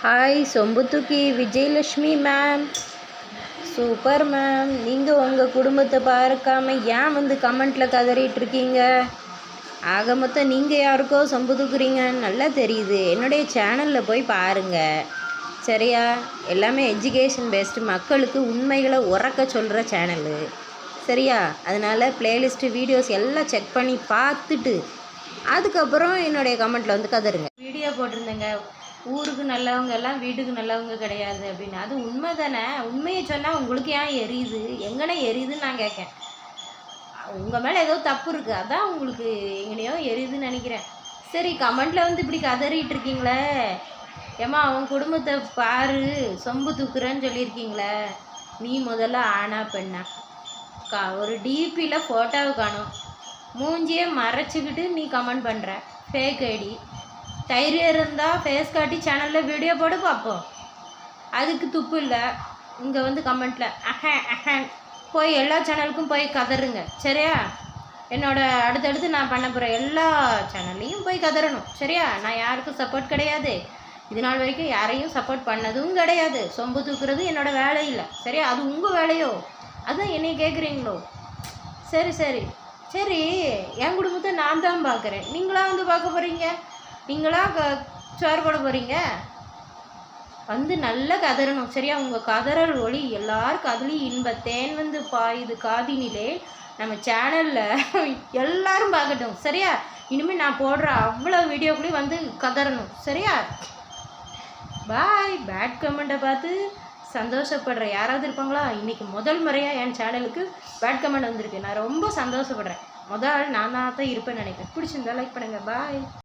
Hi சொம்புத்துக்கி Vijayalakshmi ma'am, super ma'am. நீங்கள் உங்கள் குடும்பத்தை பார்க்காம ஏன் வந்து கமெண்ட்டில் கதறிட்டுருக்கீங்க? ஆக மொத்தம் நீங்கள் யாருக்கோ சொம்பு தூக்குறீங்கன்னு நல்லா தெரியுது. என்னுடைய சேனலில் போய் பாருங்கள் சரியா? எல்லாமே எஜுகேஷன் பேஸ்டு, மக்களுக்கு உண்மைகளை உறக்க சொல்கிற சேனலு சரியா? அதனால் ப்ளேலிஸ்ட்டு வீடியோஸ் எல்லாம் செக் பண்ணி பார்த்துட்டு அதுக்கப்புறம் என்னுடைய கமெண்ட்டில் வந்து கதறுங்க. வீடியோ போட்டிருந்தேங்க, ஊருக்கு நல்லவங்க எல்லாம் வீட்டுக்கு நல்லவங்க கிடையாது அப்படின்னு. அது உண்மை தானே? உண்மையை சொன்னால் உங்களுக்கு ஏன் எரியுது? எங்கனே எரியுதுன்னு நான் கேட்கேன். உங்கள் மேலே ஏதோ தப்பு இருக்குது, அதான் உங்களுக்கு எங்கனையோ எரியுதுன்னு நினைக்கிறேன். சரி, கமெண்ட்டில் வந்து இப்படி கதறிட்டு இருக்கீங்களே, ஏம்மா அவன் குடும்பத்தை பாரு, சொம்பு தூக்குறேன்னு சொல்லியிருக்கீங்களே, நீ முதல்ல ஆனா பெண்ணா? ஒரு டிபியில் ஃபோட்டோவை காணும், மூஞ்சியை மறைச்சிக்கிட்டு நீ கமெண்ட் பண்ணுற. Fake ID. தைரியம் இருந்தால் ஃபேஸ் காட்டி சேனலில் வீடியோ போட பார்ப்போம். அதுக்கு துப்பு இல்லை. இங்கே வந்து கமெண்ட்டில் அஹன் போய் எல்லா சேனலுக்கும் போய் கதறுங்க சரியா? அடுத்தடுத்து நான் பண்ண போகிற எல்லா சேனல்லையும் போய் கதறணும் சரியா? நான் யாருக்கும் சப்போர்ட் கிடையாது, இது நாள் வரைக்கும் யாரையும் சப்போர்ட் பண்ணதும் கிடையாது. சொம்பு தூக்குறது என்னோடய வேலை இல்லை சரியா? அது உங்கள் வேலையோ? அதுதான் என்னை கேட்குறீங்களோ? சரி சரி சரி, என் குடும்பத்தை நான் தான் பார்க்குறேன், நீங்களாக வந்து பார்க்க போகிறீங்க, நீங்களாக சோறு போட போகிறீங்க. வந்து நல்லா கதறணும் சரியா? உங்கள் கதறல் ஒளி எல்லாருக்கும் அதுலேயும் இன்பத்தேன் வந்து பாயுது காதினிலே நம்ம சேனலில் எல்லாரும் பார்க்கட்டும் சரியா? இனிமேல் நான் போடுற அவ்வளோ வீடியோக்குள்ளேயும் வந்து கதறணும் சரியா? பாய். பேட் கமெண்ட்டை பார்த்து சந்தோஷப்படுற யாராவது இருப்பாங்களா? இன்றைக்கி முதல் முறையாக என் சேனலுக்கு பேட் கமெண்ட் வந்திருக்கு. நான் ரொம்ப சந்தோஷப்படுறேன். முதல் நான் தான் இருப்பேன்னு நினைக்கிறேன். பிடிச்சிருந்தா லைக் பண்ணுங்கள். பாய்.